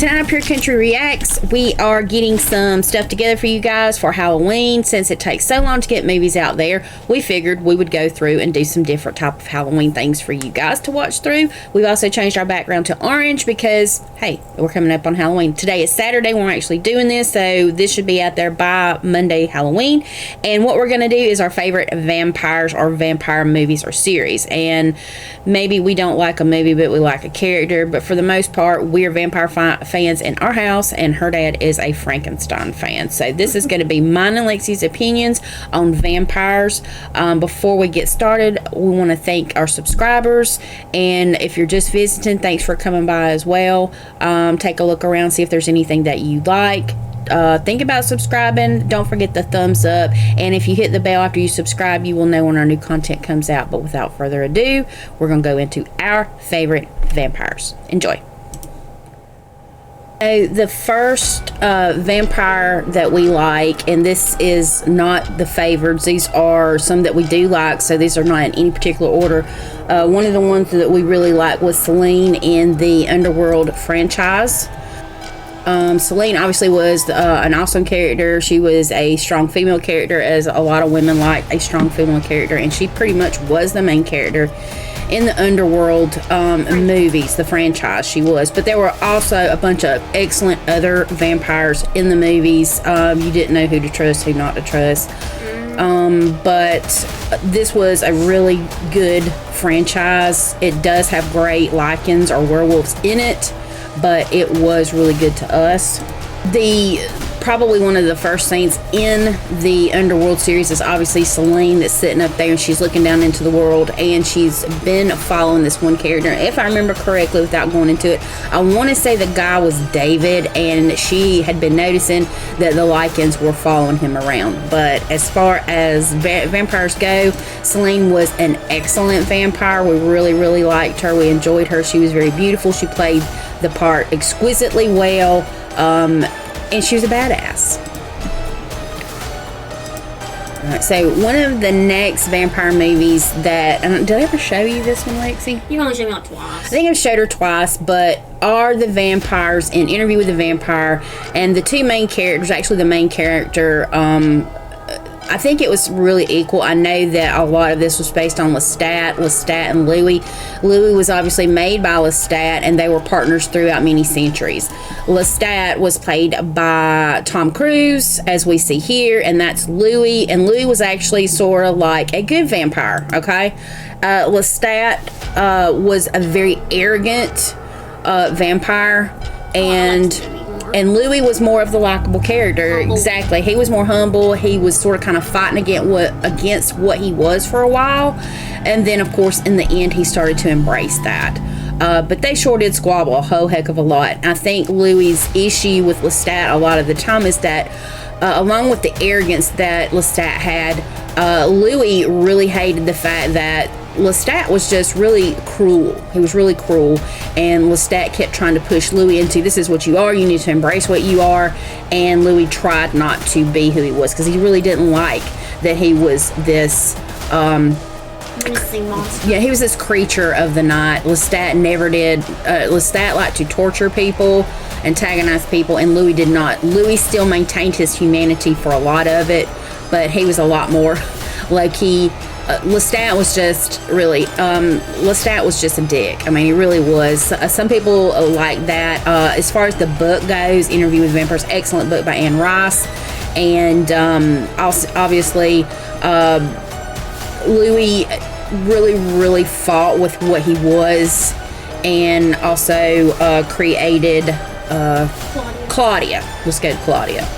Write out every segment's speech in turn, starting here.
Tonight on Pure Country Reacts, we are getting some stuff together for you guys for Halloween. Since it takes so long to get movies out there, we figured we would go through and do some different type of Halloween things for you guys to watch through. We've also changed our background to orange because, hey, we're coming up on Halloween. Today is Saturday when we're actually doing this, so this should be out there by Monday, Halloween. And what we're going to do is our favorite vampires or vampire movies or series. And maybe we don't like a movie, but we like a character. But for the most part, we're vampire fans in our house, and her dad is a Frankenstein fan. So this is going to be mine and Lexi's opinions on vampires. Before we get started, we want to thank our subscribers, and if you're just visiting, thanks for coming by as well. Take a look around, see if there's anything that you like. Think about subscribing. Don't forget the thumbs up, and if you hit the bell after you subscribe, you will know when our new content comes out. But without further ado, we're going to go into our favorite vampires. Enjoy. So the first vampire that we like, and this is not the favorites, these are some that we do like, so these are not in any particular order. One of the ones that we really like was Selene in the Underworld franchise. Selene obviously was an awesome character. She was a strong female character, as a lot of women like a strong female character, and she pretty much was the main character in the Underworld movies, the franchise. She was, but there were also a bunch of excellent other vampires in the movies. You didn't know who to trust, who not to trust. But this was a really good franchise. It does have great lichens or werewolves in it, but it was really good to us. Probably one of the first scenes in the Underworld series is obviously Selene that's sitting up there, and she's looking down into the world, and she's been following this one character. If I remember correctly, without going into it, I want to say the guy was David, and she had been noticing that the lichens were following him around. But as far as vampires go, Selene was an excellent vampire. We really, really liked her. We enjoyed her. She was very beautiful. She played the part exquisitely well. And she was a badass. Alright, so one of the next vampire movies that... did I ever show you this one, Lexi? You only showed me like twice. I think I've showed her twice, but Are the Vampires in Interview with the Vampire. And the two main characters, actually the main character... I think it was really equal. I know that a lot of this was based on Lestat and Louis. Louis was obviously made by Lestat, and they were partners throughout many centuries. Lestat was played by Tom Cruise, as we see here, and that's Louis. And Louis was actually sort of like a good vampire, okay? Lestat was a very arrogant vampire, and Louis was more of the likable character. Humble. Exactly. He was more humble. He was sort of kind of fighting against what he was for a while. And then, of course, in the end, he started to embrace that. But they sure did squabble a whole heck of a lot. I think Louis' issue with Lestat a lot of the time is that, along with the arrogance that Lestat had, Louis really hated the fact that Lestat was just really cruel. He was really cruel, and Lestat kept trying to push Louis into, this is what you are, you need to embrace what you are, and Louis tried not to be who he was, because he really didn't like that he was this monster. Yeah, he was this creature of the night. Lestat never did. Lestat liked to torture people, antagonize people, and Louis did not. Louis still maintained his humanity for a lot of it, but he was a lot more low-key. Lestat was just really, Lestat was just a dick. I mean, he really was. Some people like that. As far as the book goes, Interview with Vampires, excellent book by Anne Rice. And also, obviously, Louis really, really fought with what he was, and also created Claudia. Let's go to Claudia.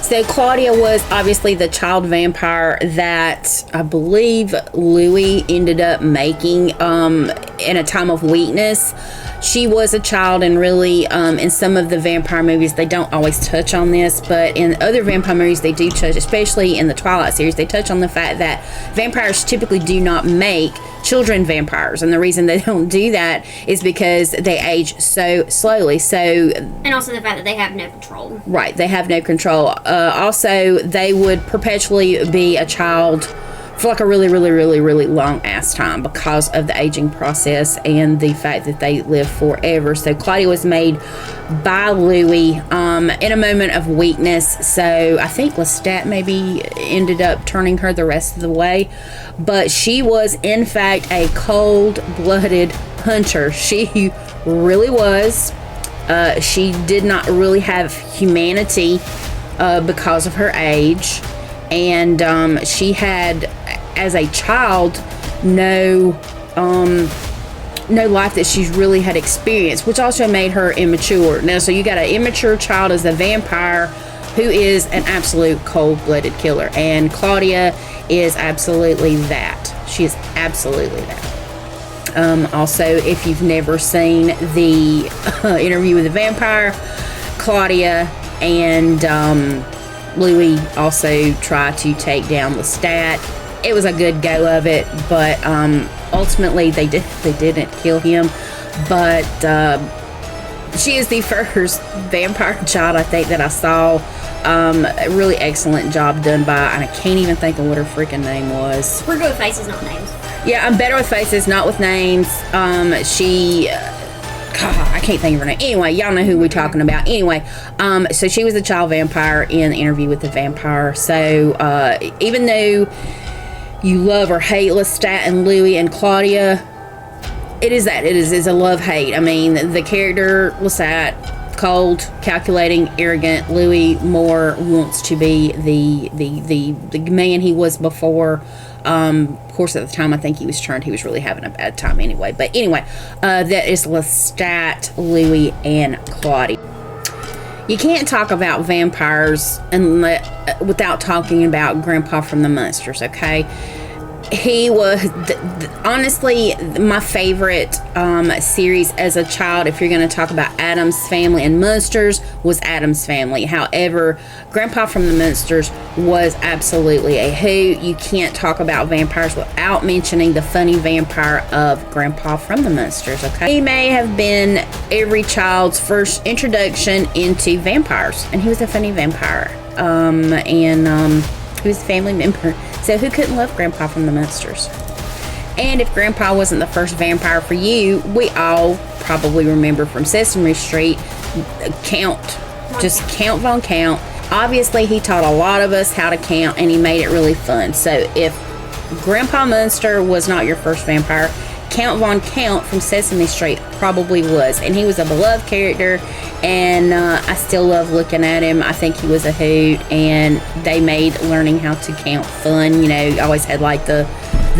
So Claudia was obviously the child vampire that I believe Louis ended up making in a time of weakness. She was a child, and really in some of the vampire movies they don't always touch on this, but in other vampire movies they do touch, especially in the Twilight series, they touch on the fact that vampires typically do not make children vampires, and the reason they don't do that is because they age so slowly. And also the fact that they have no control. Right, they have no control. Also, they would perpetually be a child for like a really, really, really, really long ass time because of the aging process and the fact that they live forever. So Claudia was made by Louis in a moment of weakness. So I think Lestat maybe ended up turning her the rest of the way, but she was in fact a cold-blooded hunter. She really was. She did not really have humanity because of her age, and she had, as a child, no life that she's really had experienced, which also made her immature. Now, so you got an immature child as a vampire who is an absolute cold-blooded killer, and Claudia is absolutely that. She is absolutely that. Also, if you've never seen the Interview with the Vampire, Claudia and Louis also tried to take down Lestat. It was a good go of it, but ultimately they didn't kill him. But she is the first vampire child, I think, that I saw. A really excellent job done by, and I can't even think of what her freaking name was. We're good with faces, not names. Yeah, I'm better with faces, not with names. God, I can't think of her name. Anyway, y'all know who we're talking about. Anyway, so she was a child vampire in the Interview with the Vampire. So even though you love or hate Lestat and Louis and Claudia, it is a love-hate. I mean, the character Lestat, cold, calculating, arrogant. Louis more wants to be the man he was before. Of course, at the time I think he was turned, he was really having a bad time anyway. But anyway, that is Lestat, Louis, and Claudia. You can't talk about vampires without talking about Grandpa from the Munsters, okay? He was honestly my favorite series as a child. If you're going to talk about Addams Family and Munsters, was Addams Family. However, Grandpa from the Munsters was absolutely a hoot. You can't talk about vampires without mentioning the funny vampire of Grandpa from the Munsters, okay? He may have been every child's first introduction into vampires, and he was a funny vampire. He was a family member. So who couldn't love Grandpa from the Munsters? And if Grandpa wasn't the first vampire for you, we all probably remember from Sesame Street, Count Von Count. Obviously, he taught a lot of us how to count, and he made it really fun. So if Grandpa Munster was not your first vampire, Count Von Count from Sesame Street probably was. And he was a beloved character, and I still love looking at him. I think he was a hoot, and they made learning how to count fun. You know, always had like the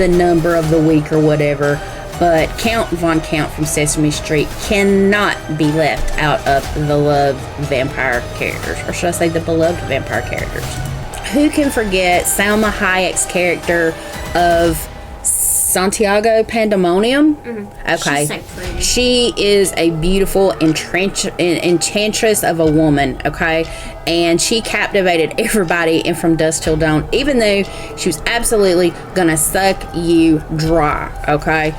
number of the week or whatever. But Count Von Count from Sesame Street cannot be left out of the beloved vampire characters. Or should I say the beloved vampire characters? Who can forget Salma Hayek's character of Santiago Pandemonium? Okay. She's so pretty. She is a beautiful enchantress of a woman, okay? And she captivated everybody in From Dusk Till Dawn, even though she was absolutely gonna suck you dry, okay?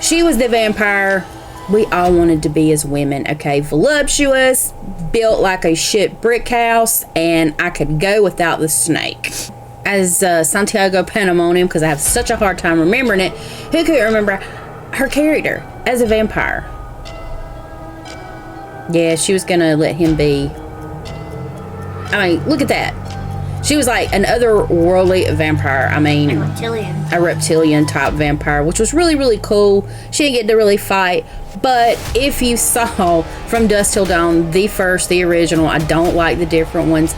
She was the vampire we all wanted to be as women, okay? Voluptuous, built like a shit brick house, and I could go without the snake. As Santiago Pandemonium, because I have such a hard time remembering it, who could remember her character as a vampire? Yeah, she was gonna let him be. I mean, look at that. She was like an otherworldly vampire. I mean, a reptilian type vampire, which was really, really cool. She didn't get to really fight, but if you saw From Dusk Till Dawn, the original, I don't like the different ones.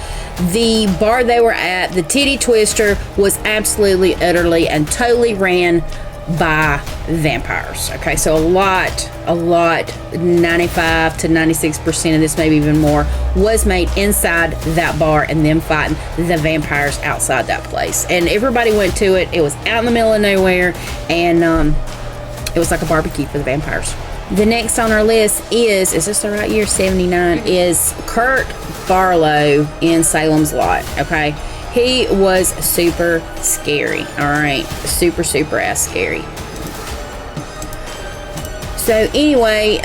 The bar they were at, the Titty Twister, was absolutely, utterly, and totally ran by vampires. Okay, so a lot, 95 to 96% of this, maybe even more, was made inside that bar and them fighting the vampires outside that place. And everybody went to it. It was out in the middle of nowhere, and it was like a barbecue for the vampires. The next on our list is this the right year? 79, is Kurt Barlow in Salem's Lot. Okay, he was super scary. All right, super ass scary. So anyway,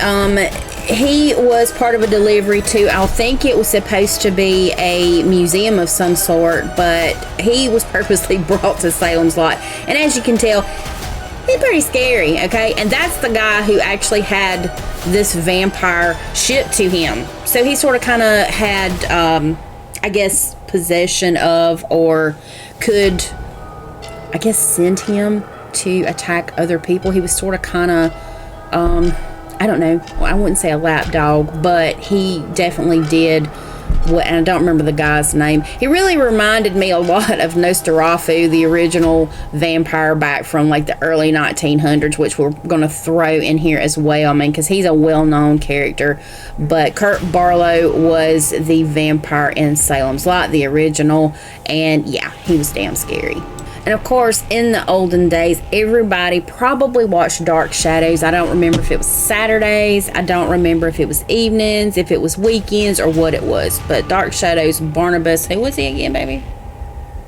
he was part of a delivery to, I think it was supposed to be a museum of some sort, but he was purposely brought to Salem's Lot. And as you can tell, he's pretty scary, okay? And that's the guy who actually had this vampire shipped to him. So he sort of kind of had, I guess, possession of, or could, I guess, send him to attack other people. He was sort of kind of, I don't know, I wouldn't say a lapdog, but he definitely did what, and I don't remember the guy's name. He really reminded me a lot of Nosferatu, the original vampire back from like the early 1900s, which we're going to throw in here as well, I mean, because he's a well-known character. But Kurt Barlow was the vampire in Salem's Lot, the original, and yeah, he was damn scary. And of course, in the olden days, everybody probably watched Dark Shadows. I don't remember if it was Saturdays. I don't remember if it was evenings, if it was weekends, or what it was. But Dark Shadows, Barnabas, who was he again, baby?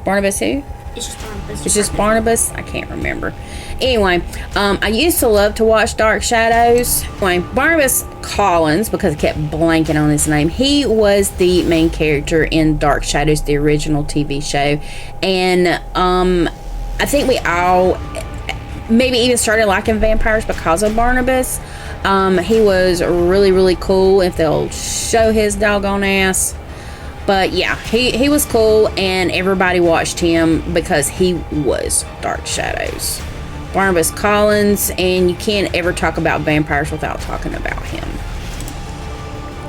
Barnabas who? It's just Barnabas. It's just Barnabas? I can't remember. Anyway, I used to love to watch Dark Shadows. Anyway, Barnabas Collins, because I kept blanking on his name, he was the main character in Dark Shadows, the original TV show. And I think we all maybe even started liking vampires because of Barnabas. He was really, really cool, if they'll show his doggone ass. But yeah, he was cool, and everybody watched him because he was Dark Shadows. Barnabas Collins, and you can't ever talk about vampires without talking about him.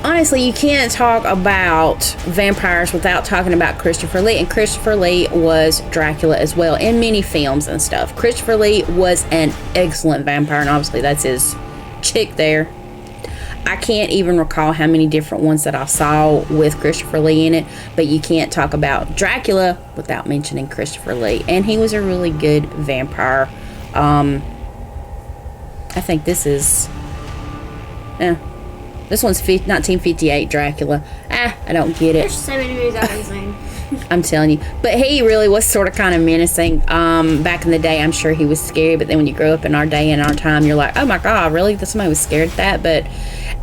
Honestly, you can't talk about vampires without talking about Christopher Lee, and Christopher Lee was Dracula as well in many films and stuff. Christopher Lee was an excellent vampire, and obviously that's his chick there. I can't even recall how many different ones that I saw with Christopher Lee in it, but you can't talk about Dracula without mentioning Christopher Lee, and he was a really good vampire. I think this is, this one's 1958 Dracula. I don't get it. There's so many movies I haven't seen. I'm telling you. But he really was sort of kind of menacing. Back in the day, I'm sure he was scary, but then when you grow up in our day and our time, you're like, oh my God, really? Somebody was scared of that? But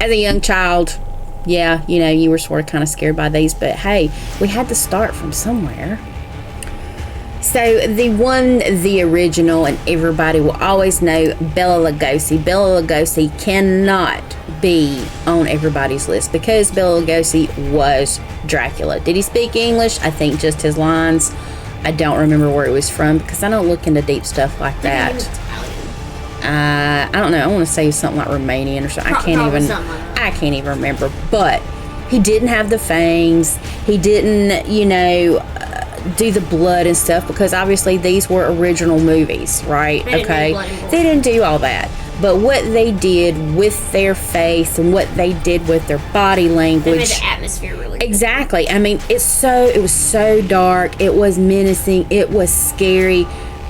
as a young child, yeah, you know, you were sort of kind of scared by these. But hey, we had to start from somewhere. So the original, and everybody will always know, Bela Lugosi. Bela Lugosi cannot be on everybody's list because Bela Lugosi was Dracula. Did he speak English? I think just his lines. I don't remember where he was from because I don't look into deep stuff like that. I don't know. I want to say something like Romanian or something. I can't even remember. But he didn't have the fangs. He didn't, you know, do the blood and stuff because obviously these were original movies, right? Okay, they didn't do all that, but what they did with their face and what they did with their body language, they made the atmosphere really good. Exactly. I mean, it was so dark, it was menacing, it was scary,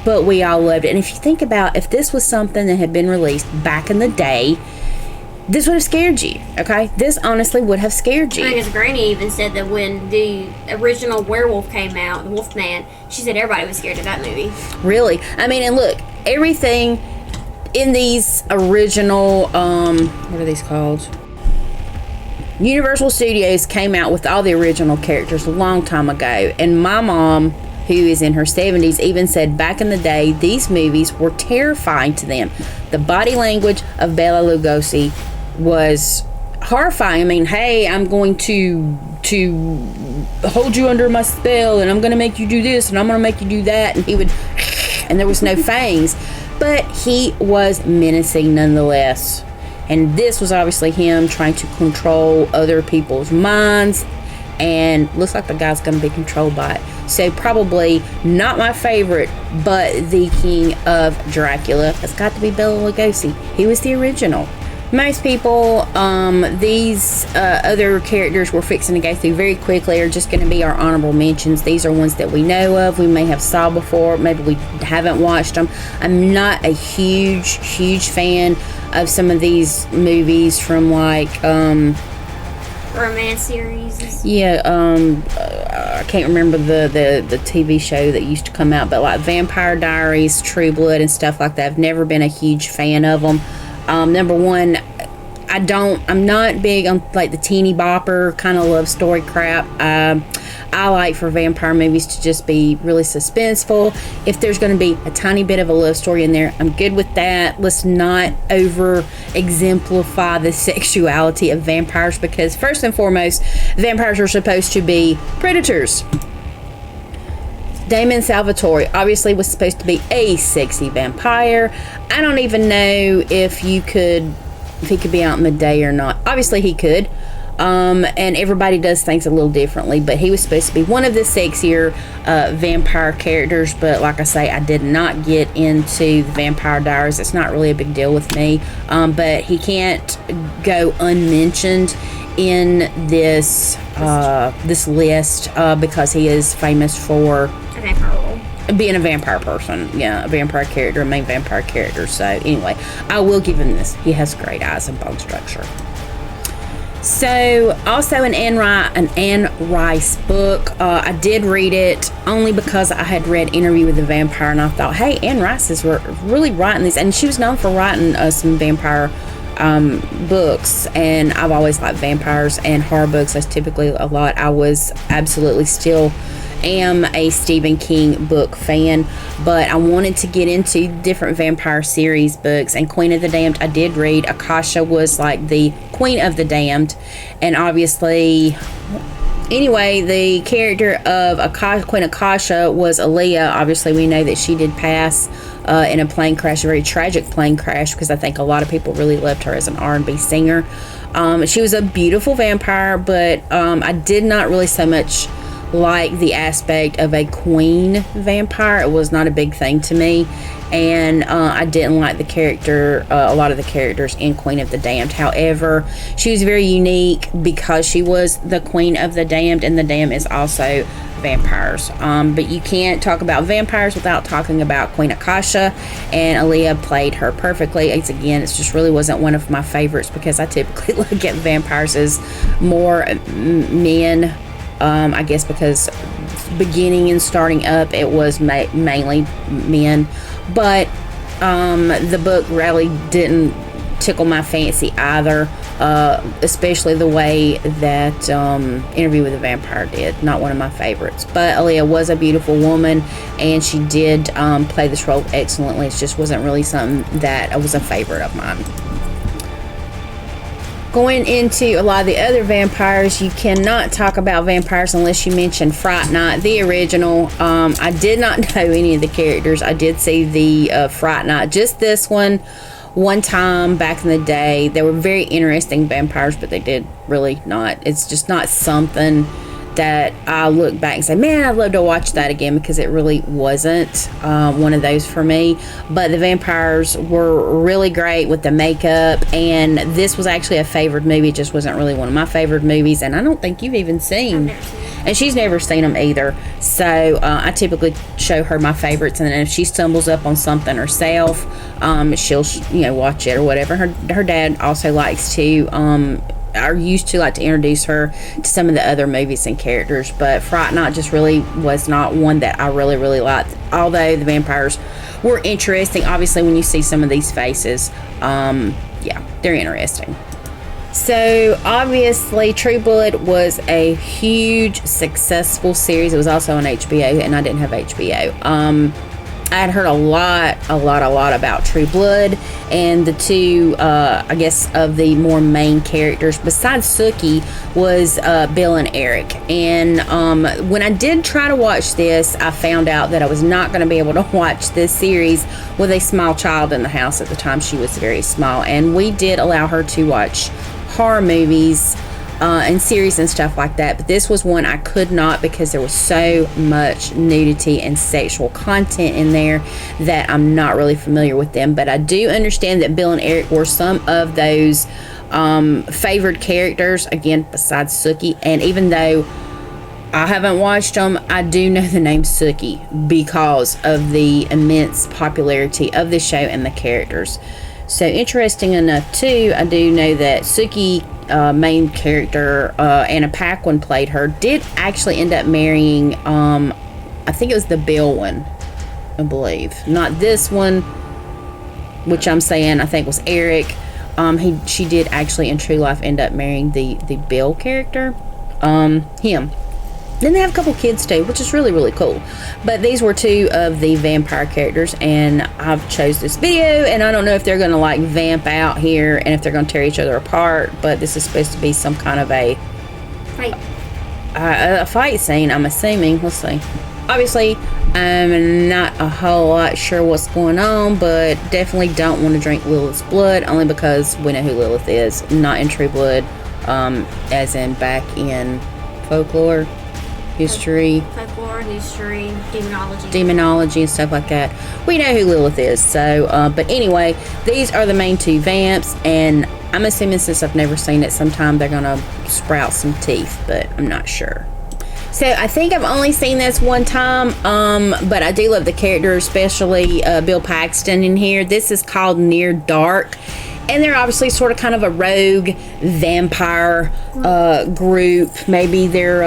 but we all loved it. And if you think about, if this was something that had been released back in the day, this would have scared you, okay? This honestly would have scared you. I think his granny even said that when the original werewolf came out, the Wolfman, she said everybody was scared of that movie. Really? I mean, and look, everything in these original, what are these called? Universal Studios came out with all the original characters a long time ago. And my mom, who is in her 70s, even said back in the day, these movies were terrifying to them. The body language of Bela Lugosi was horrifying. I mean, hey, I'm going to hold you under my spell, and I'm going to make you do this, and I'm going to make you do that, and he would, and there was no fangs, but he was menacing nonetheless. And this was obviously him trying to control other people's minds, and looks like the guy's going to be controlled by it. So probably not my favorite, but the king of Dracula has got to be Bela Lugosi. He was the original. Most people, these other characters we're fixing to go through very quickly are just going to be our honorable mentions. These are ones that we know of, we may have saw before, maybe we haven't watched them. I'm not a huge fan of some of these movies from like romance series. Yeah, I can't remember the TV show that used to come out, but like Vampire Diaries, True Blood, and stuff like that. I've never been a huge fan of them. Number one, I'm not big on like the teeny bopper kind of love story crap. I like for vampire movies to just be really suspenseful. If there's going to be a tiny bit of a love story in there, I'm good with that. Let's not over exemplify the sexuality of vampires, because first and foremost, vampires are supposed to be predators. Damon Salvatore obviously was supposed to be a sexy vampire. I don't even know if he could be out in the day or not. Obviously he could. And everybody does things a little differently, but he was supposed to be one of the sexier vampire characters. But like I say, I did not get into the Vampire Diaries. It's not really a big deal with me. But he can't go unmentioned in this this list because he is famous for A vampire role. Being a vampire person. Yeah, a vampire character, a main vampire character. So anyway, I will give him this. He has great eyes and bone structure. So, also an Anne Rice book. I did read it only because I had read Interview with the Vampire, and I thought, hey, Anne Rice is really writing these, and she was known for writing some vampire books, and I've always liked vampires and horror books. That's typically a lot. I was absolutely still am a Stephen King book fan, but I wanted to get into different vampire series books, and Queen of the Damned I did read. Akasha was like the Queen of the Damned, and obviously anyway, the character of Queen Akasha was Aaliyah. Obviously we know that she did pass in a plane crash, a very tragic plane crash, because I think a lot of people really loved her as an R&B singer. She was a beautiful vampire, but I did not really so much like the aspect of a queen vampire. It was not a big thing to me, and I didn't like the character, a lot of the characters in Queen of the Damned. However, she was very unique because she was the Queen of the Damned, and the Damned is also vampires. But you can't talk about vampires without talking about Queen Akasha, and Aaliyah played her perfectly. It just really wasn't one of my favorites, because I typically look at vampires as more men. I guess because beginning and starting up, it was mainly men, but the book really didn't tickle my fancy either, especially the way that Interview with the Vampire did. Not one of my favorites, but Aaliyah was a beautiful woman, and she did play this role excellently. It just wasn't really something that was a favorite of mine. Going into a lot of the other vampires, you cannot talk about vampires unless you mention Fright Night, the original. I did not know any of the characters. I did see the Fright Night, just this one time back in the day. They were very interesting vampires, but they did really not. It's just not something that I look back and say, man, I'd love to watch that again, because it really wasn't one of those for me. But the vampires were really great with the makeup, and this was actually a favored movie. It just wasn't really one of my favorite movies, and I don't think you've even seen. And she's never seen them either. So I typically show her my favorites, and then if she stumbles up on something herself, she'll watch it or whatever. Her dad also likes to used to like to introduce her to some of the other movies and characters, but Fright Night just really was not one that I really liked. Although the vampires were interesting, obviously when you see some of these faces, yeah, they're interesting. So obviously True Blood was a huge successful series. It was also on HBO, and I didn't have HBO. I had heard a lot about True Blood, and the two, I guess, of the more main characters besides Sookie was Bill and Eric. And when I did try to watch this, I found out that I was not going to be able to watch this series with a small child in the house. At the time, she was very small, and we did allow her to watch horror movies and series and stuff like that, but this was one I could not, because there was so much nudity and sexual content in there that I'm not really familiar with them. But I do understand that Bill and Eric were some of those favored characters, again, besides Sookie. And even though I haven't watched them, I do know the name Sookie because of the immense popularity of the show and the characters. So interesting enough too, I do know that Sookie, main character, Anna Paquin played her, did actually end up marrying, I think it was the Bill one, I believe. Not this one, which I'm saying I think was Eric. She did actually in true life end up marrying the Bill character. Him. Then they have a couple kids too, which is really, really cool. But these were two of the vampire characters, and I've chose this video, and I don't know if they're going to like vamp out here and if they're going to tear each other apart, but this is supposed to be some kind of a fight scene, I'm assuming. Let's see. Obviously, I'm not a whole lot sure what's going on, but definitely don't want to drink Lilith's blood, only because we know who Lilith is, not in True Blood, as in back in folklore. History, demonology and stuff like that. We know who Lilith is. So, but anyway, these are the main two vamps, and I'm assuming since I've never seen it, sometime they're gonna sprout some teeth, but I'm not sure. So I think I've only seen this one time, but I do love the character, especially Bill Paxton in here. This is called Near Dark. And they're obviously sort of kind of a rogue vampire group. Maybe they're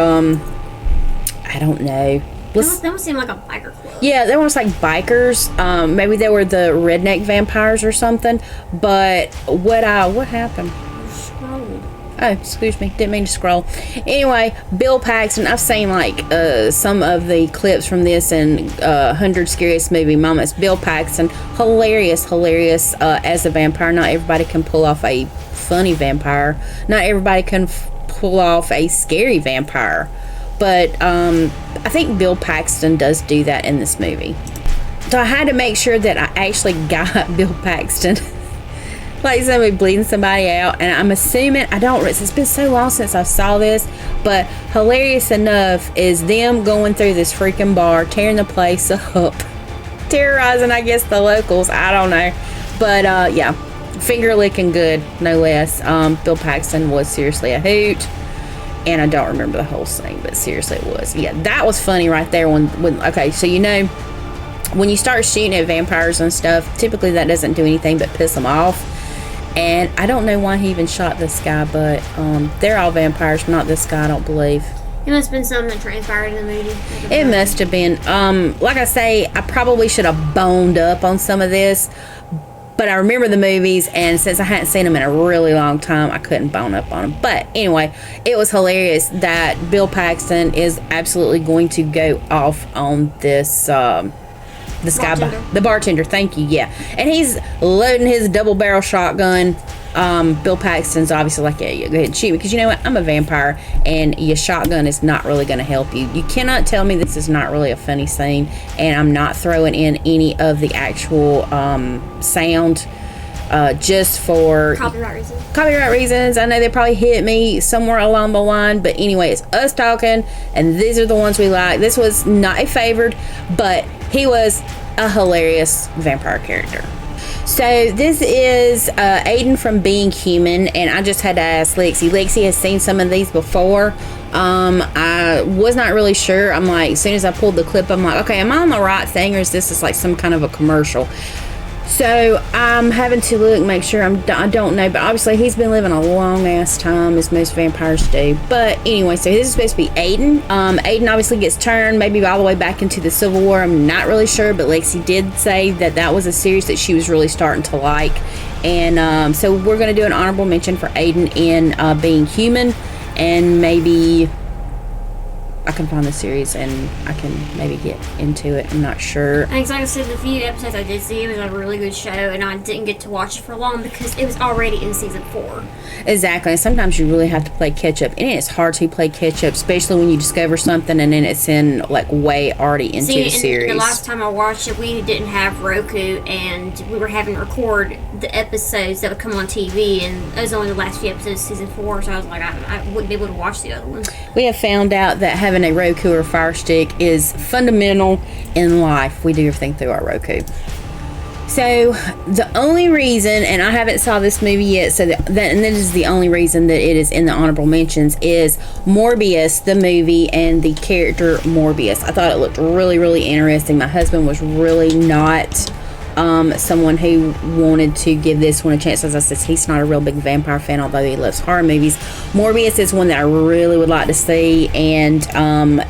I don't know. They almost seem like a biker club. Yeah, they're almost like bikers. Maybe they were the redneck vampires or something. But what happened? You scrolled. Oh, excuse me. Didn't mean to scroll. Anyway, Bill Paxton. I've seen like some of the clips from this and 100 Scariest Movie Moments. Bill Paxton, hilarious as a vampire. Not everybody can pull off a funny vampire. Not everybody can pull off a scary vampire. But I think Bill Paxton does do that in this movie. So I had to make sure that I actually got Bill Paxton. Like somebody bleeding somebody out. And I'm assuming, it's been so long since I saw this. But hilarious enough is them going through this freaking bar, tearing the place up. Terrorizing, I guess, the locals. I don't know. But yeah, finger licking good, no less. Bill Paxton was seriously a hoot. And I don't remember the whole scene, but seriously it was. Yeah, that was funny right there when okay, so you know, when you start shooting at vampires and stuff, typically that doesn't do anything but piss them off. And I don't know why he even shot this guy, but they're all vampires, not this guy, I don't believe. It must have been something that transpired in the movie. It must have been. Like I say, I probably should have boned up on some of this. But I remember the movies, and since I hadn't seen them in a really long time, I couldn't bone up on them. But anyway, it was hilarious that Bill Paxton is absolutely going to go off on this, the bartender. Thank you, yeah. And he's loading his double barrel shotgun. Bill Paxton's obviously like, yeah, go ahead and shoot me. Because you know what? I'm a vampire, and your shotgun is not really going to help you. You cannot tell me this is not really a funny scene, and I'm not throwing in any of the actual sound just for copyright reasons. I know they probably hit me somewhere along the line, but anyway, it's us talking, and these are the ones we like. This was not a favored, but he was a hilarious vampire character. So this is Aiden from Being Human, and I just had to ask Lexi. Lexi has seen some of these before. I was not really sure. I'm like, as soon as I pulled the clip, I'm like, okay, am I on the right thing, or is this like some kind of a commercial? So I'm having to look, make sure I don't know, but obviously he's been living a long ass time, as most vampires do. But anyway, so this is supposed to be Aiden. Aiden obviously gets turned maybe all the way back into the Civil War. I'm not really sure, but Lexi did say that was a series that she was really starting to like. And so we're going to do an honorable mention for Aiden in Being Human, and maybe I can find the series and I can maybe get into it. I'm not sure. I think, like I said, the few episodes I did see, it was a really good show, and I didn't get to watch it for long because it was already in season 4. Exactly. And sometimes you really have to play catch up, and it's hard to play catch up, especially when you discover something and then it's in like way already into the series. The last time I watched it, we didn't have Roku, and we were having to record the episodes that would come on TV, and it was only the last few episodes of season 4, so I was like, I wouldn't be able to watch the other ones. We have found out that having a Roku or Fire Stick is fundamental in life. We do everything through our Roku. So the only reason, and I haven't saw this movie yet, so that is the only reason that it is in the honorable mentions, is Morbius, the movie, and the character Morbius. I thought it looked really, really interesting. My husband was really not someone who wanted to give this one a chance. As I said, he's not a real big vampire fan, although he loves horror movies. Morbius is one that I really would like to see, and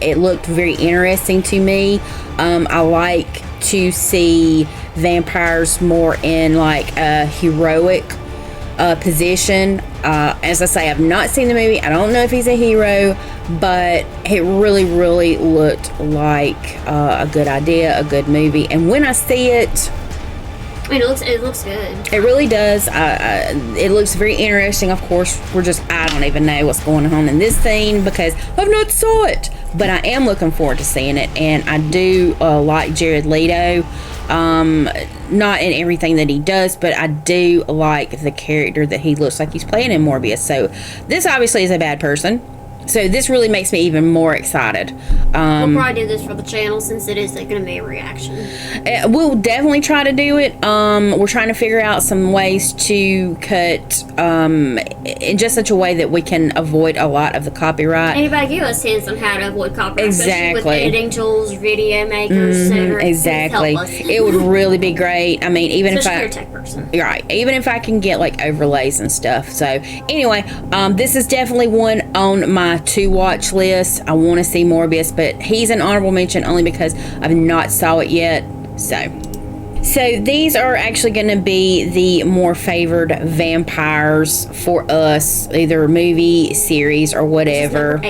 it looked very interesting to me. I like to see vampires more in like a heroic position. As I say, I've not seen the movie. I don't know if he's a hero, but it really, really looked like a good idea, a good movie. And when I see it, I mean, it looks good. It really does. It looks very interesting. Of course, I don't even know what's going on in this scene because I've not saw it. But I am looking forward to seeing it. And I do like Jared Leto. Not in everything that he does, but I do like the character that he looks like he's playing in Morbius. So this obviously is a bad person. So this really makes me even more excited. We'll probably do this for the channel since it is going to be a reaction. We'll definitely try to do it. We're trying to figure out some ways to cut in just such a way that we can avoid a lot of the copyright. Anybody give us hints on how to avoid copyright? Exactly. Especially with editing tools, video makers, center. Exactly. Help us. It would really be great. I mean, even especially if you're a tech person. Right. Even if I can get like overlays and stuff. So anyway, this is definitely one on my to watch list. I want to see Morbius, but he's an honorable mention only because I've not saw it yet. So these are actually going to be the more favored vampires for us, either movie, series, or whatever.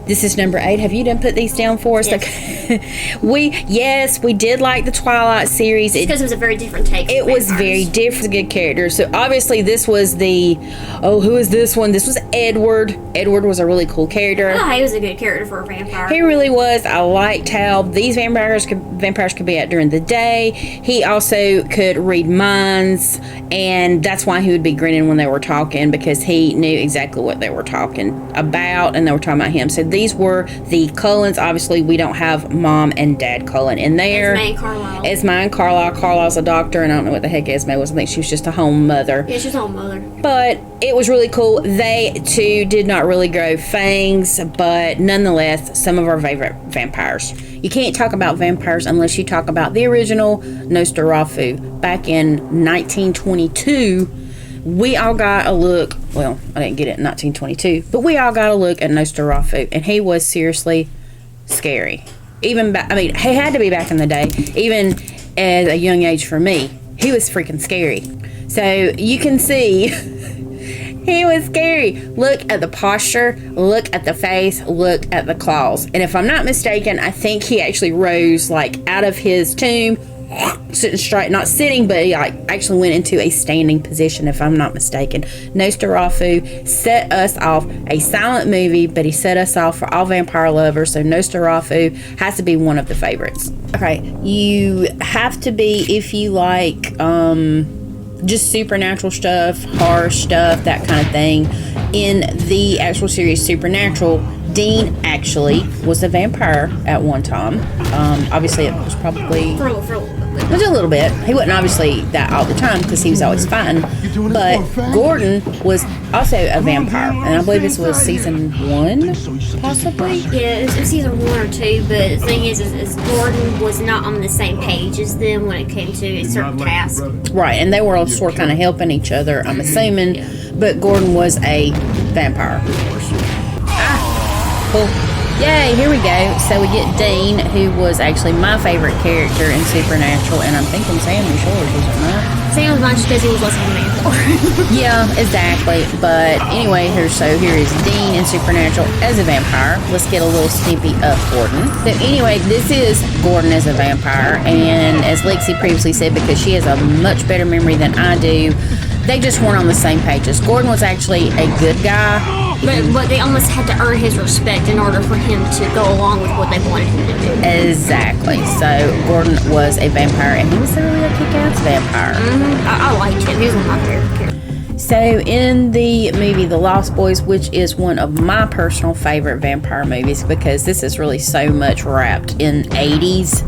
This is number 8. Have you done put these down for us? Yes. Okay. We did like the Twilight series. Because it was a very different take. It was very different, good character. So obviously this was who is this one? This was Edward. Edward was a really cool character. Oh, he was a good character for a vampire. He really was. I liked how these vampires could be out during the day. He also could read minds, and that's why he would be grinning when they were talking, because he knew exactly what they were talking about, and they were talking about him. So these were the Cullens. Obviously, we don't have Mom and Dad Cullen in there. Esme and Carlisle. Esme and Carlisle. Carlisle's a doctor, and I don't know what the heck Esme was. I think she was just a home mother. Yeah, she's a home mother. But it was really cool. They, too, did not really grow fangs, but nonetheless, some of our favorite vampires. You can't talk about vampires unless you talk about the original Nosferatu. Back in 1922, we all got a look. Well, I didn't get it in 1922, but we all got a look at Nosferatu, and he was seriously scary. He had to be back in the day. Even at a young age for me, he was freaking scary. So you can see he was scary. Look at the posture, look at the face, look at the claws. And if I'm not mistaken, I think he actually rose like out of his tomb, sitting straight, not sitting, but he like actually went into a standing position, if I'm not mistaken. Nosferatu set us off, a silent movie, but he set us off for all vampire lovers. So Nosferatu has to be one of the favorites. Okay, you have to be, if you like just supernatural stuff, horror stuff, that kind of thing. In the actual series Supernatural, Dean actually was a vampire at one time. Obviously, it was probably For a little bit. it was a little bit. He wasn't obviously that all the time because he was always fine. But Gordon was also a vampire, and I believe this was season 1, possibly. Yeah, it was season 1 or 2, but the thing is Gordon was not on the same page as them when it came to a certain task. Right, and they were all sort of kind of helping each other, I'm assuming. Yeah. But Gordon was a vampire. Cool. Yay, here we go. So we get Dean, who was actually my favorite character in Supernatural, and I'm thinking Sam was yours, is it not? Sam was mine because he was less of a man. Yeah, exactly. But anyway, here is Dean in Supernatural as a vampire. Let's get a little snippy of Gordon. So anyway, this is Gordon as a vampire, and as Lexi previously said, because she has a much better memory than I do, they just weren't on the same pages. Gordon was actually a good guy. But they almost had to earn his respect in order for him to go along with what they wanted him to do. Exactly. So Gordon was a vampire, and he was really a kick-ass vampire. I liked him. He was one of my favorite characters. So in the movie The Lost Boys, which is one of my personal favorite vampire movies because this is really so much wrapped in 80s.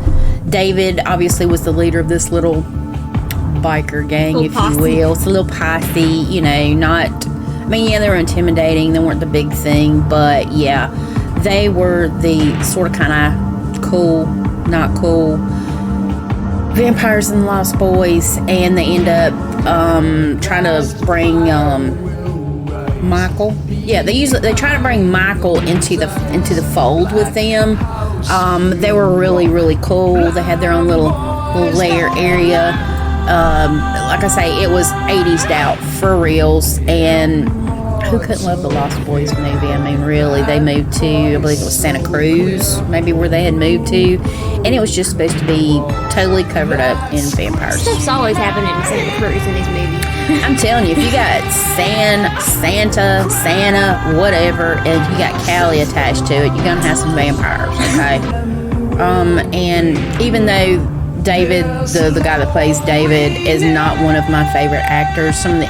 David obviously was the leader of this little biker gang, little if posse. you will. It's a little posse, you know, they were intimidating. They weren't the big thing, but yeah, they were the sort of kind of cool, not cool vampires in the Lost Boys, and they end up trying to bring Michael. Yeah, they try to bring Michael into the fold with them. They were really, really cool. They had their own little lair area. like I say, it was 80s out for reals. And who couldn't love the Lost Boys movie? I mean, really, they moved to, I believe it was Santa Cruz, maybe where they had moved to. And it was just supposed to be totally covered up in vampires. Stuff's always happening in Santa Cruz in these movies. I'm telling you, if you got Santa, whatever, and you got Callie attached to it, you're going to have some vampires, okay? And even though David, the guy that plays David, is not one of my favorite actors, some of the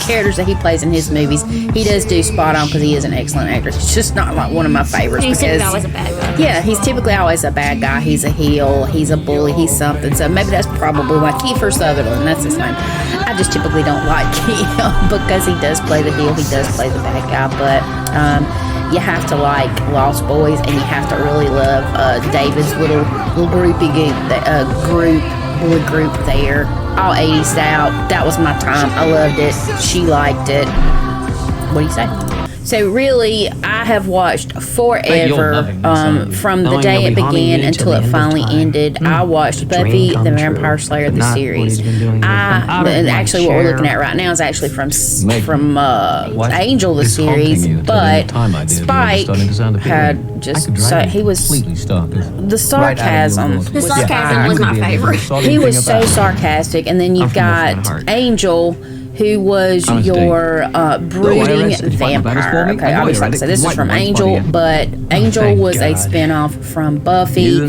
characters that he plays in his movies, he does do spot on because he is an excellent actor. It's just not like one of my favorites. He's typically always a bad guy. Yeah, he's typically always a bad guy. He's a heel. He's a bully. He's something. So maybe that's probably why Kiefer Sutherland, that's his name. I just typically don't like him because he does play the heel. He does play the bad guy. But you have to like Lost Boys, and you have to really love David's little groupie group there. All 80s out. That was my time. I loved it. She liked it. What do you say? So really, I have watched forever from the day it began until it finally ended. I watched Buffy the Vampire Slayer, the series. Actually, what we're looking at right now is actually from Angel, the series. But Spike had just he was the sarcasm. The sarcasm was my favorite. He was so sarcastic, and then you've got Angel, who was your brooding vampire. Okay, obviously, like I said, this is from Angel, but Angel was a spinoff from Buffy,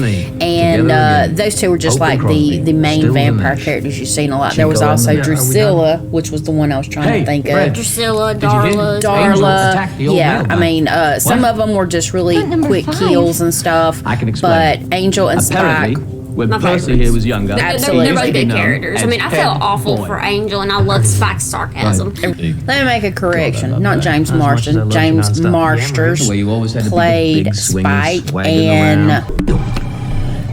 and those two were just like the main vampire characters you've seen a lot. There was also Drusilla, which was the one I was trying to think of. Drusilla, Darla. Yeah, I mean, some of them were just really quick kills and stuff, but Angel and Spike. When Percy here was younger. Absolutely. They're really good characters. I mean, I felt awful for Angel, and I love Spike's sarcasm. Let me make a correction. Not James Marston. James Marsters played Spike,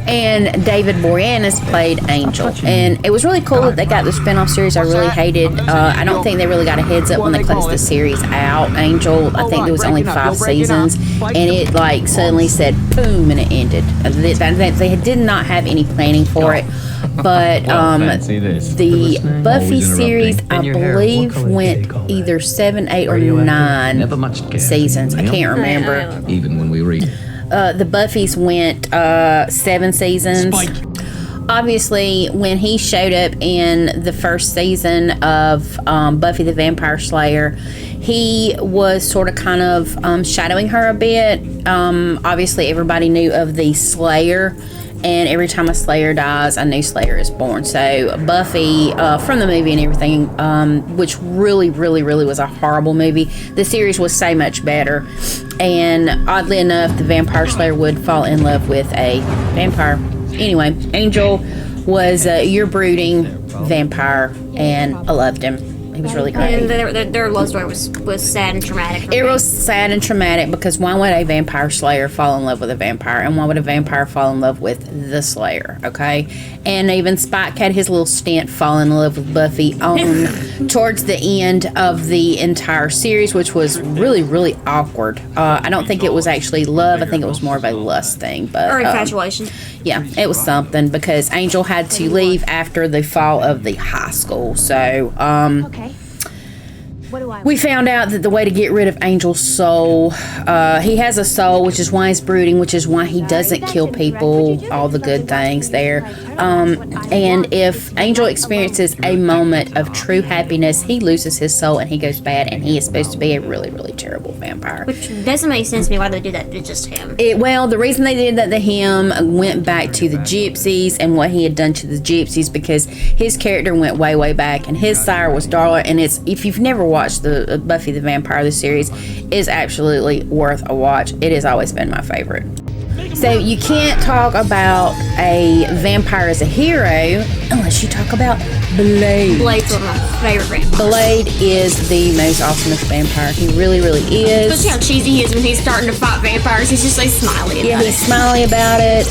and David Boreanaz played Angel. And it was really cool that they got the spinoff series. I really hated. I don't think they really got a heads up when they closed the series out. Angel, I think there was only 5 seasons, and it like suddenly said boom, and it ended. They did not have any planning for it. But the Buffy series, I believe, went either 7, 8, or 9 seasons. I can't remember. Even when we read. The Buffy's went 7 seasons. Obviously, when he showed up in the first season of Buffy the Vampire Slayer, he was sort of kind of shadowing her a bit. Obviously, everybody knew of the Slayer, and every time a Slayer dies, a new Slayer is born. So Buffy, from the movie and everything, which really, really, really was a horrible movie, the series was so much better. And oddly enough, the Vampire Slayer would fall in love with a vampire. Anyway, Angel was your brooding vampire, and I loved him. He was really great. And their love story was sad and traumatic. It was sad and traumatic because why would a vampire slayer fall in love with a vampire? And why would a vampire fall in love with the slayer? Okay? And even Spike had his little stint falling in love with Buffy on towards the end of the entire series, which was really, really awkward. I don't think it was actually love. I think it was more of a lust thing. But or infatuation. Yeah, it was something because Angel had to leave after the fall of the high school. So, we found out that the way to get rid of Angel's soul, he has a soul, which is why he's brooding, which is why he doesn't kill people, all the good things there. And if Angel experiences a moment of true happiness, he loses his soul and he goes bad, and he is supposed to be a really, really terrible vampire. Which doesn't make sense to me why they do that to just him. Well, the reason they did that to him went back to the gypsies and what he had done to the gypsies, because his character went way, way back, and his sire was Darla, and it's, if you've never watched the Buffy the Vampire, the series is absolutely worth a watch. It has always been my favorite. So you can't talk about a vampire as a hero unless you talk about Blade. Blade's one of my favorite vampires. Blade is the most awesomest vampire. He really, really is. Especially how cheesy he is when he's starting to fight vampires. He's just like smiley about it. Yeah, he's smiley about it.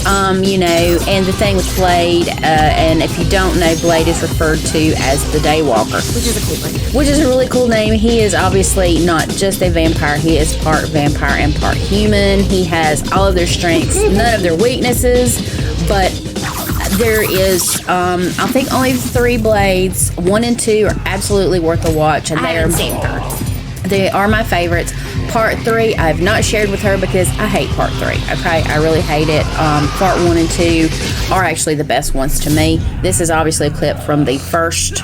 You know, and the thing with Blade, and if you don't know, Blade is referred to as the Daywalker. Which is a cool name. Which is a really cool name. He is obviously not just a vampire. He is part vampire and part human. He has all of their strengths, none of their weaknesses, but there is I think only 3 Blades, 1 and 2 are absolutely worth a watch, and I haven't seen her. they are my favorites. Part 3, I have not shared with her because I hate Part 3. Okay, I really hate it. Part 1 and 2 are actually the best ones to me. This is obviously a clip from the first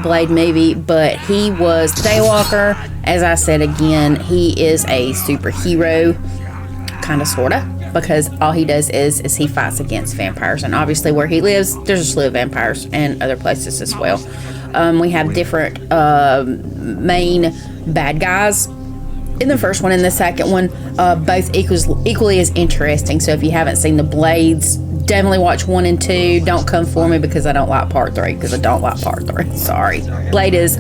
Blade movie, but he was Daywalker. As I said again, he is a superhero, kind of, sort of, because all he does is he fights against vampires, and obviously where he lives, there's a slew of vampires and other places as well. We have different main bad guys in the first one and the second one, both equally as interesting. So if you haven't seen the Blades, definitely watch 1 and 2. Don't come for me because I don't like Part 3, because I don't like Part 3. Sorry. Blade is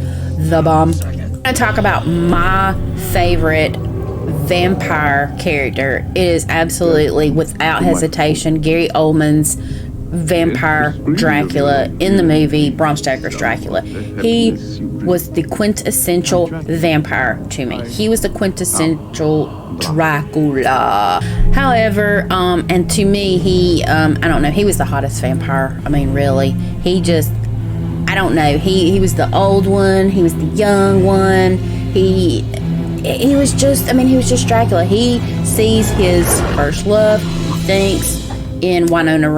the bomb. I'm going to talk about my favorite vampire character. It is absolutely, without hesitation, Gary Oldman's vampire Dracula in the movie Bram Stoker's Dracula. He was the quintessential vampire to me. He was the quintessential Dracula. However, and to me, he, I don't know, he was the hottest vampire. I mean, really, he just, I don't know, he was the old one, he was the young one, he was just, I mean, he was just Dracula. He sees his first love, he thinks, in Winona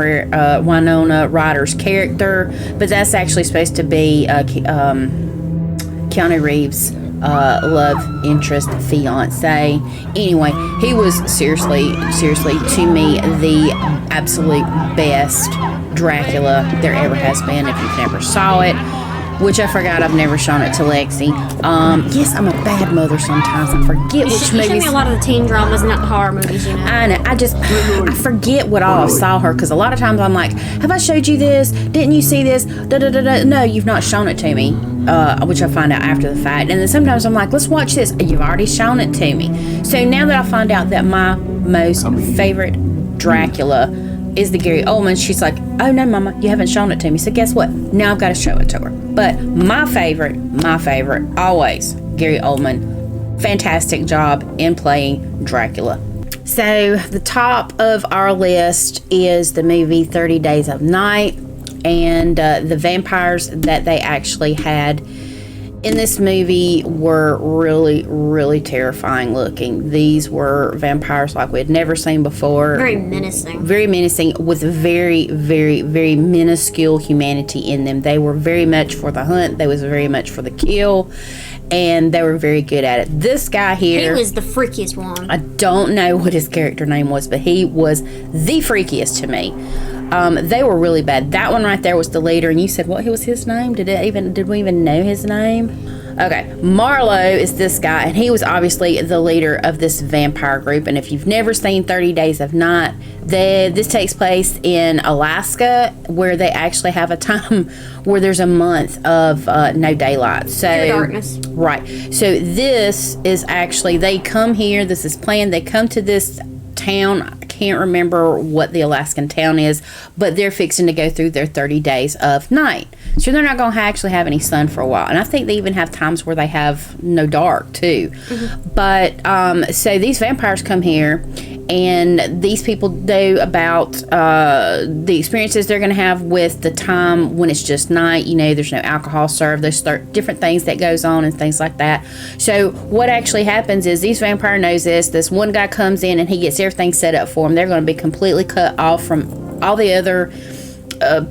Ryder's character, but that's actually supposed to be Keanu Reeves' love interest, fiance. Anyway, he was seriously to me the absolute best Dracula there ever has been. If you've never saw it, which I forgot, I've never shown it to Lexi. Yes, I'm a bad mother sometimes. I forget which movies. You show me a lot of the teen dramas, not the horror movies, you know. I know. I forget what all I saw her, because a lot of times I'm like, have I showed you this? Didn't you see this? No, you've not shown it to me, which I find out after the fact. And then sometimes I'm like, let's watch this. You've already shown it to me. So now that I find out that my most favorite Dracula is the Gary Oldman, she's like, oh no, Mama, you haven't shown it to me. So guess what? Now I've got to show it to her. But my favorite, always, Gary Oldman. Fantastic job in playing Dracula. So the top of our list is the movie 30 Days of Night, and the vampires that they actually had in this movie were really, really terrifying looking. These were vampires like we had never seen before. Very menacing. Very menacing, with very, very, very minuscule humanity in them. They were very much for the hunt. They was very much for the kill. And they were very good at it. This guy here, he was the freakiest one. I don't know what his character name was, but he was the freakiest to me. They were really bad. That one right there was the leader, and you said what was his name? Did we even know his name? Okay, Marlowe is this guy, and he was obviously the leader of this vampire group. And if you've never seen 30 Days of Night, this takes place in Alaska, where they actually have a time where there's a month of no daylight. So pure darkness. Right. So this is actually, they come here. This is planned. They come to this town. I can't remember what the Alaskan town is, but they're fixing to go through their 30 days of night. So they're not going to actually have any sun for a while. And I think they even have times where they have no dark too. Mm-hmm. But so these vampires come here, and these people know about the experiences they're going to have with the time when it's just night. You know, there's no alcohol served. There's different things that goes on and things like that. So what actually happens is these vampire knows this one guy comes in and he gets everything set up for them. They're going to be completely cut off from all the other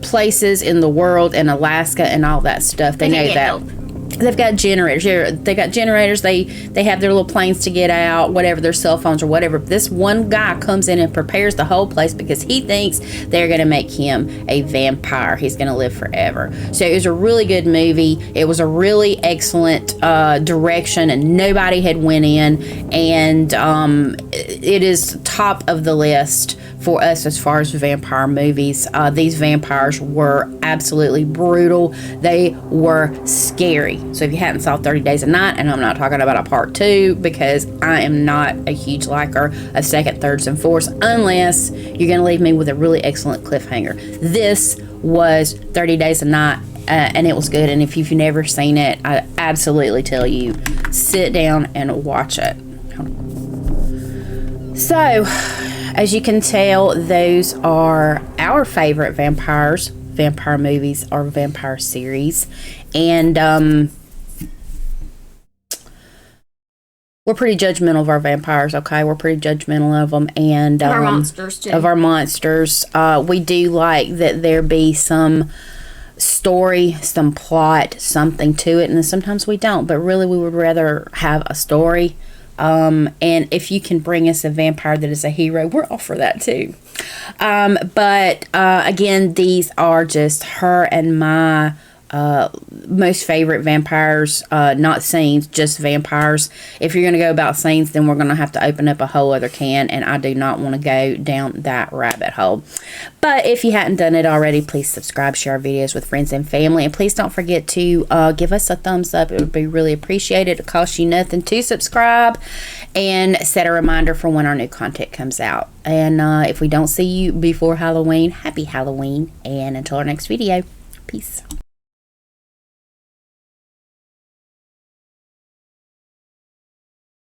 places in the world and Alaska and all that stuff. They know that. Help. They've got generators. They got generators. They have their little planes to get out, whatever, their cell phones or whatever. This one guy comes in and prepares the whole place because he thinks they're going to make him a vampire. He's going to live forever. So it was a really good movie. It was a really excellent direction, and nobody had went in. And it is top of the list for us as far as vampire movies. These vampires were absolutely brutal. They were scary. So if you hadn't saw 30 Days of Night, and I'm not talking about a part 2 because I am not a huge liker of second, thirds, and fourths unless you're going to leave me with a really excellent cliffhanger. This was 30 Days of Night, and it was good. And if you've never seen it, I absolutely tell you, sit down and watch it. So, as you can tell, those are our favorite vampires. vampire movies or vampire series. And we're pretty judgmental of our vampires, okay? We're pretty judgmental of them. And our monsters, too. Of our monsters. We do like that there be some story, some plot, something to it. And sometimes we don't. But really, we would rather have a story. And if you can bring us a vampire that is a hero, we're all for that, too. But again, these are just her and my most favorite vampires, not scenes, just vampires. If you're going to go about scenes, then we're going to have to open up a whole other can, and I do not want to go down that rabbit hole. But if you hadn't done it already, please subscribe, share our videos with friends and family, and please don't forget to give us a thumbs up. It would be really appreciated. It costs you nothing to subscribe, and set a reminder for when our new content comes out. And if we don't see you before Halloween, happy Halloween, and until our next video, peace.